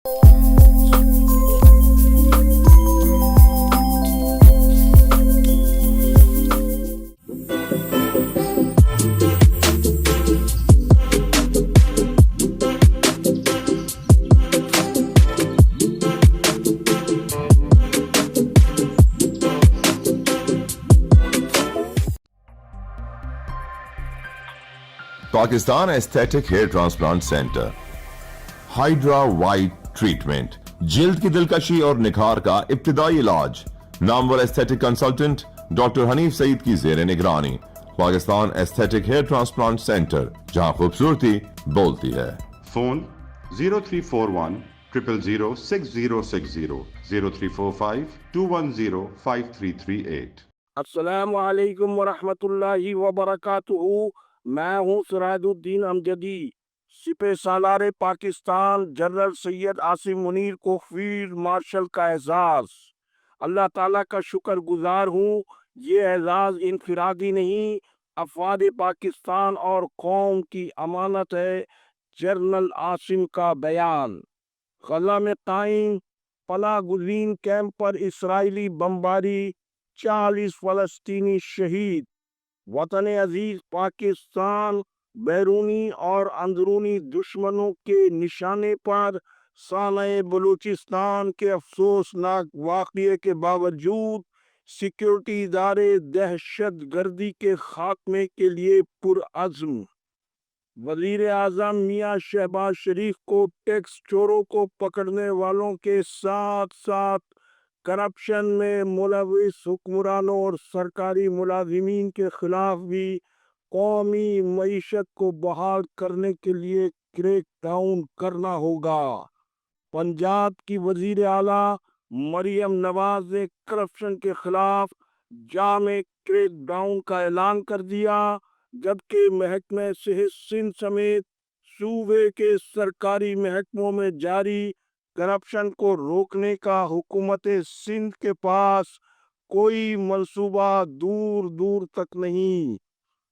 Pakistan aesthetic hair transplant centre. Hydra white treatment, जिल्द की दिलकशी और निखार का इब्तिदाई इलाज। नामवर aesthetic consultant doctor Hanif Saeed की जेर निगरानी। Pakistan aesthetic hair transplant centre, जहां खूबसूरती बोलती है। फोन 0341 000 6060 0345 210 5338। अस्सलामु अलैकुम वरहमतुल्लाहि वबरकातुहू। मैं हूँ सिराजुद्दीन अमजदी। सिपह सालार पाकिस्तान जनरल सैयद आसिम मुनीर को फील्ड मार्शल का एजाज़। अल्लाह ताला का शुक्रगुजार हूँ। ये एजाज़ इनफिरादी नहीं, अफवाद पाकिस्तान और कौम की अमानत है। जनरल आसिम का बयान। गजा में कायम पला गुज़ीन कैंप पर इसराइली बमबारी, 40 फ़लस्तीनी शहीद। वतन अजीज पाकिस्तान बैरूनी और अंदरूनी दुश्मनों के निशाने पर साने बलूचिस्तान के अफसोसनाक वाक़ये के बावजूद सिक्योरिटी इदारे दहशत गर्दी के खात्मे के लिए पुरअज़्म। वज़ीर आज़म मियाँ शहबाज शरीफ को टैक्स चोरों को पकड़ने वालों के साथ साथ करप्शन में मुलविस हुक्मरानों और सरकारी मुलाजिमीन के खिलाफ भी कौमी मईशत को बहाल करने के लिए क्रैक डाउन करना होगा। पंजाब की वज़ीर आला मरियम नवाज ने करप्शन के खिलाफ जामे क्रैक डाउन का ऐलान कर दिया, जबकि महकमे सेहत सिंध समेत सूबे के सरकारी महकमों में जारी करप्शन को रोकने का हुकूमत सिंध के पास कोई मंसूबा दूर दूर तक नहीं।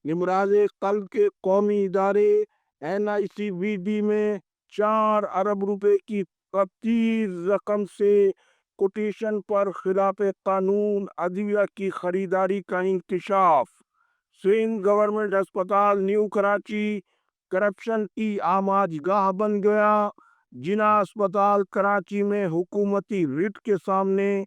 निमराज कल्ब के कौमी इदारे NICVD में 4 अरब रुपए की कतीर रकम से कोटेशन पर खिलाफ कानून अदविया की खरीदारी का इंकशाफ। सिंध गवर्नमेंट अस्पताल न्यू कराची करप्शन की आमाजगाह बन गया। जिना अस्पताल कराची में हुकूमती रिट के सामने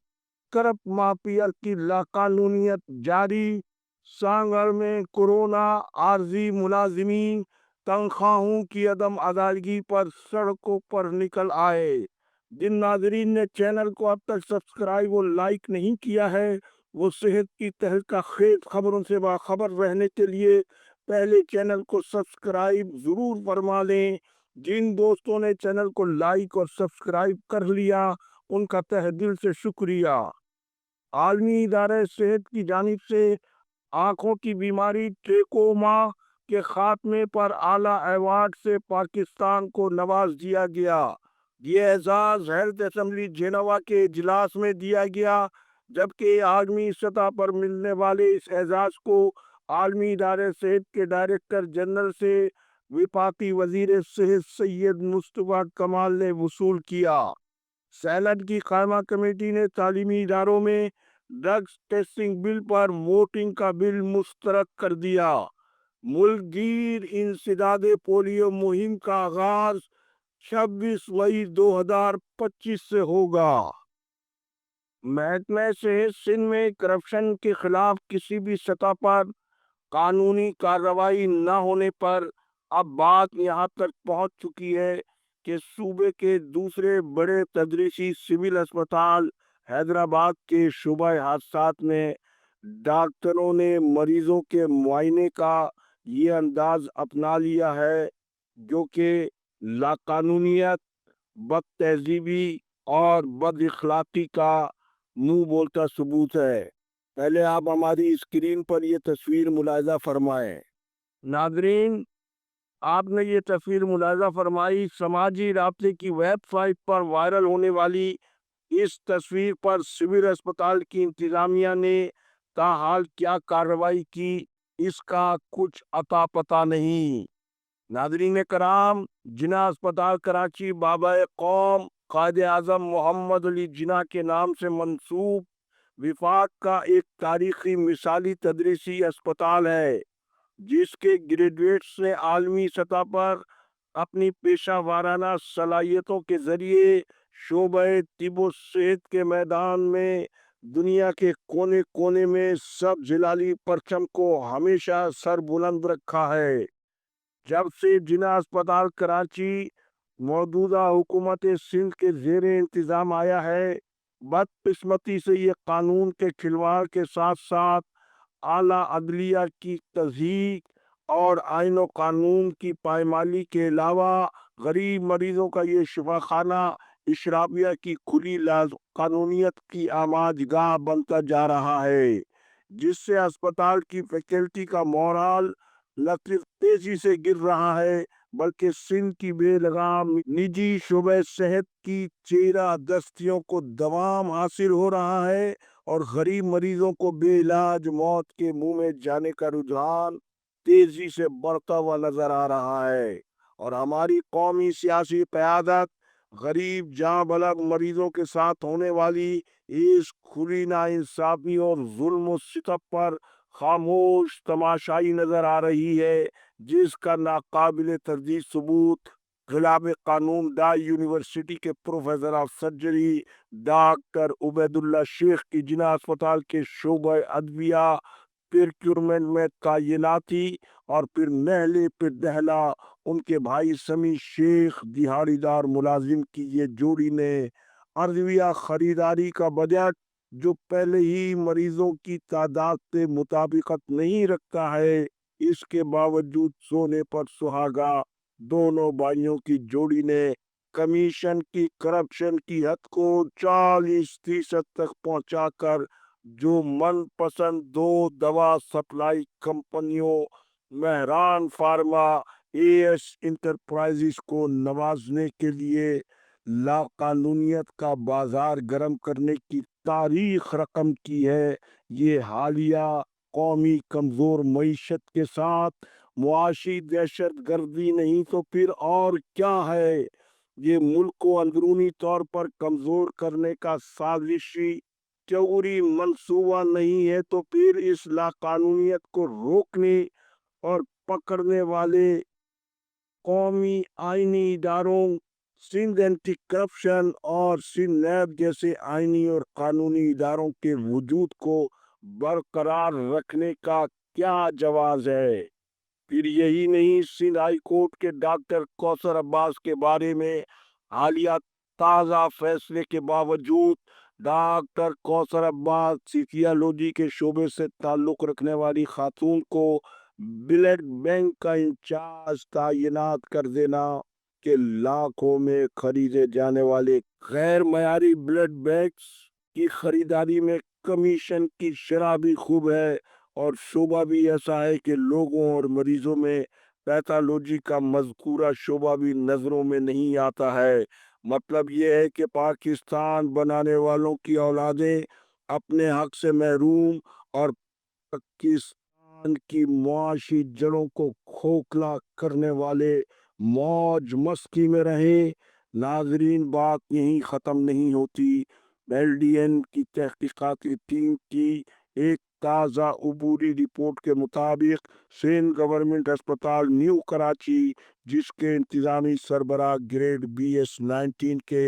करप माफिया की लाकानूनियत जारी। सांगल में कोरोना आर्जी मुलाजिमीन तनख्वाहों की अदम अदायगी पर सड़कों पर निकल आए। जिन नाजरीन ने चैनल को अब तक सब्सक्राइब और लाइक नहीं किया है, वो सेहत की तहलका खेज खबरों से बाखबर रहने के लिए पहले चैनल को सब्सक्राइब ज़रूर फरमा लें। जिन दोस्तों ने चैनल को लाइक और सब्सक्राइब कर लिया, उनका तहे दिल से शुक्रिया। आलमी इदारे सेहत की जानिब से आँखों की बीमारी ट्रेकोमा के खात्मे पर आला अवार्ड से पाकिस्तान को नवाज दिया गया। ये एजाज़ हेल्थ असम्बली जेनेवा के इजलास में दिया गया, जबकि आलमी सतह पर मिलने वाले इस एजाज़ को आलमी इदारे सेहत के डायरेक्टर जनरल से विफाकी वजीर सेहत सैयद मुस्तफा कमाल ने वसूल किया। सैनट की कायमा कमेटी ने तालीमी इदारों में ड्रग्स टेस्टिंग बिल पर वोटिंग का बिल मुस्तरद कर दिया। मुल्क गिर इंसदाद पोलियो मुहिम का आगाज 26 मई 2025 से होगा। महकमे सेहत सिंध में करप्शन के खिलाफ किसी भी सतह पर कानूनी कार्रवाई न होने पर अब बात यहाँ तक पहुँच चुकी है कि सूबे के दूसरे बड़े तदरीसी सिविल अस्पताल हैदराबाद के शुबह हादसात में डॉक्टरों ने मरीजों के मुआयने का ये अंदाज अपना लिया है, जो कि लाकानूनियत, बदतहजीबी और बदअखलाकी का मुंह बोलता सबूत है। पहले आप हमारी स्क्रीन पर ये तस्वीर मुलाहिजा फरमाएं। नाज़रीन, आपने ये तस्वीर मुलाहिजा फरमाई। समाजी राब्ते की वेबसाइट पर वायरल होने वाली इस तस्वीर पर सिविल अस्पताल की इंतजामिया ने ताहाल क्या कार्रवाई की, इसका कुछ अता पता नहीं। नाज़रीन कराम, जिना अस्पताल कराची बाबा कौम قائد اعظم محمد علی جناح کے نام سے منسوب وفاق کا ایک تاریخی مثالی تدریسی اسپتال ہے جس کے گریجویٹس نے عالمی سطح پر اپنی پیشہ وارانہ صلاحیتوں کے ذریعے شعبہ طب و صحت کے میدان میں دنیا کے کونے کونے میں سب جلالی پرچم کو ہمیشہ سر بلند رکھا ہے۔ جب سے جناح اسپتال کراچی موجودہ حکومت سندھ کے زیر انتظام آیا ہے، بدقسمتی سے یہ قانون کے کھلواڑ کے ساتھ ساتھ اعلیٰ عدلیہ کی تضحیک اور آئین و قانون کی پائمالی کے علاوہ غریب مریضوں کا یہ شفاخانہ اشرافیہ کی کھلی قانونیت کی آماج گاہ بنتا جا رہا ہے، جس سے اسپتال کی فیکلٹی کا مورال نہ صرف تیزی سے گر رہا ہے بلکہ سندھ کی بے لگام نجی شعبہ صحت کی چیرہ دستیوں کو دوام حاصل ہو رہا ہے اور غریب مریضوں کو بے علاج موت کے منہ میں جانے کا رجحان تیزی سے بڑھتا ہوا نظر آ رہا ہے، اور ہماری قومی سیاسی قیادت غریب جاں بلغ مریضوں کے ساتھ ہونے والی اس کھلی ناانصافی اور ظلم و ستم پر خاموش تماشائی نظر آ رہی ہے، جس کا ناقابل تردید ثبوت خلاف قانون ڈائی یونیورسٹی کے professor of surgery doctor Obaid Ullah Sheikh کی جناح اسپتال کے شعبہ ادویہ پریکیورمنٹ میں تعیناتی اور پھر نہلے پھر دہلا ان کے بھائی سمیع شیخ دہاڑی دار ملازم کی یہ جوڑی نے ادویہ خریداری کا بجٹ جو پہلے ہی مریضوں کی تعداد سے مطابقت نہیں رکھتا ہے، اس کے باوجود سونے پر سہاگا دونوں بھائیوں کی جوڑی نے کمیشن کی کرپشن کی حد کو 40% تک پہنچا کر جو من پسند دو دوا سپلائی کمپنیوں مہران فارما ایس انٹرپرائزز کو نوازنے کے لیے لاقانونیت کا بازار گرم کرنے کی تاریخ رقم کی ہے، یہ حالیہ قومی کمزور معیشت کے ساتھ معاشی دہشت گردی نہیں تو پھر اور کیا ہے؟ یہ ملک کو اندرونی طور پر کمزور کرنے کا سازشی تیوری منصوبہ نہیں ہے تو پھر اس لاقانونیت کو روکنے اور پکڑنے والے قومی آئینی اداروں سندھ اینٹی کرپشن اور سندھ نیب جیسے آئینی اور قانونی اداروں کے وجود کو برقرار رکھنے کا کیا جواز ہے؟ پھر یہی نہیں، سندھ ہائی کورٹ کے ڈاکٹر کوثر عباس کے بارے میں حالیہ تازہ فیصلے کے باوجود ڈاکٹر کوثر عباس سیکیالوجی کے شعبے سے تعلق رکھنے والی خاتون کو بلڈ بینک کا انچارج تعینات کر دینا کہ لاکھوں میں خریدے جانے والے غیر معیاری بلڈ بینکس کی خریداری میں کمیشن کی شرح بھی خوب ہے، اور شعبہ بھی ایسا ہے کہ لوگوں اور مریضوں میں پیتھولوجی کا مذکورہ شعبہ بھی نظروں میں نہیں آتا ہے۔ مطلب یہ ہے کہ پاکستان بنانے والوں کی اولادیں اپنے حق سے محروم اور پاکستان کی معاشی جڑوں کو کھوکھلا کرنے والے موج مستی میں رہیں۔ ناظرین، بات یہیں ختم نہیں ہوتی۔ ایل ڈی این کی تحقیقاتی ٹیم کی ایک تازہ عبوری رپورٹ کے مطابق سندھ گورنمنٹ اسپتال نیو کراچی، جس کے انتظامی سربراہ گریڈ BS-19 کے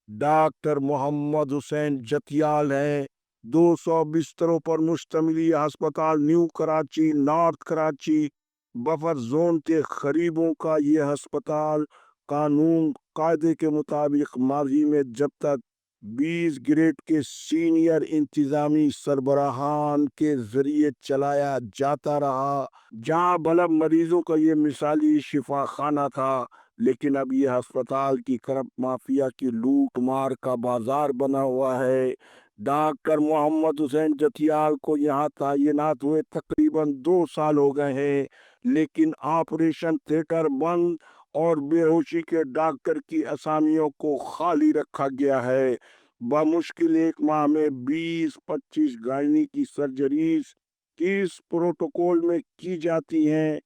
ڈاکٹر محمد حسین جتیال ہیں، 200 بستروں پر مشتمل یہ ہسپتال new Karachi north Karachi buffer zone کے قریبوں کا یہ ہسپتال قانون قاعدے کے مطابق ماضی میں جب تک 20 گریڈ کے سینئر انتظامی سربراہان کے ذریعے چلایا جاتا رہا، جہاں بلب مریضوں کا یہ مثالی شفا خانہ تھا، لیکن اب یہ ہسپتال کی کرپٹ مافیا کی لوٹ مار کا بازار بنا ہوا ہے۔ ڈاکٹر محمد حسین جتیال کو یہاں تعینات ہوئے تقریباً 2 سال ہو گئے ہیں، لیکن آپریشن تھیٹر بند اور بے ہوشی کے ڈاکٹر کی اسامیوں کو خالی رکھا گیا ہے۔ بمشکل 1 ماہ میں 20-25 گائنی کی سرجریز اس پروٹوکول میں کی جاتی ہیں،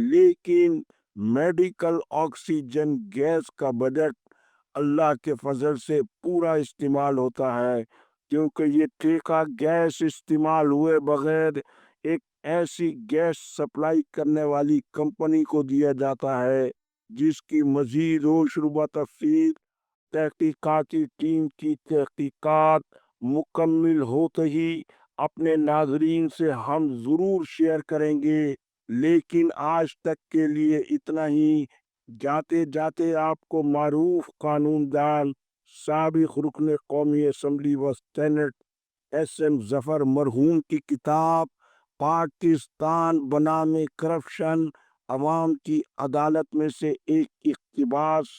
لیکن میڈیکل آکسیجن گیس کا بجٹ अल्लाह के फजल से पूरा इस्तेमाल होता है, क्योंकि ये ठेका गैस इस्तेमाल हुए बगैर एक ऐसी गैस सप्लाई करने वाली कंपनी को दिया जाता है जिसकी मजीद और शुरुबा तफसील तहकीकाती टीम की तहकीकात मुकम्मिल होते ही अपने नाजरीन से हम ज़रूर शेयर करेंगे। लेकिन आज तक के लिए इतना ही। जाते जाते आपको मारूफ कानूनदान साबिक रुकन कौमी असम्बली व सेनेट एस.एम. जफर मरहूम की किताब पाकिस्तान बनाम करप्शन अवाम की अदालत में से एक इक़्तिबास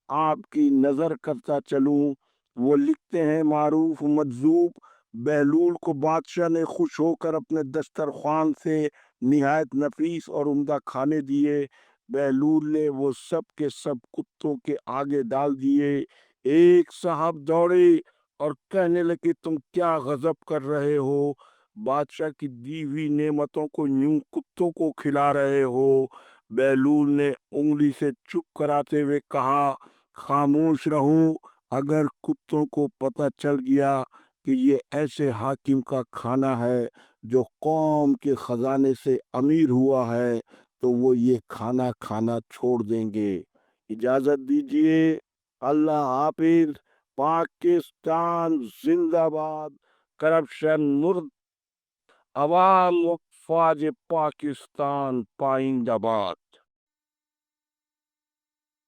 आपकी नज़र करता चलूं। वो लिखते हैं, मारूफ मजजूब बहलूल को बादशाह ने खुश होकर अपने दस्तरखान से निहायत नफीस और उम्दा खाने दिए। बहलूल ने वो सब के सब कुत्तों के आगे डाल दिए। एक साहब दौड़े और कहने लगे, तुम क्या गजब कर रहे हो? बादशाह की दी हुई नेमतों को यूं कुत्तों को खिला रहे हो? बहलूल ने उंगली से चुप कराते हुए कहा, खामोश रहूं। अगर कुत्तों को पता चल गया कि ये ऐसे हाकिम का खाना है जो कौम के खजाने से अमीर हुआ है, तो वो ये खाना खाना छोड़ देंगे। इजाजत दीजिए। अल्लाह हाफिज। पाकिस्तान जिंदाबाद। करप्शन मुर्द। अवाम व फ़ौज पाकिस्तान पाइंदाबाद।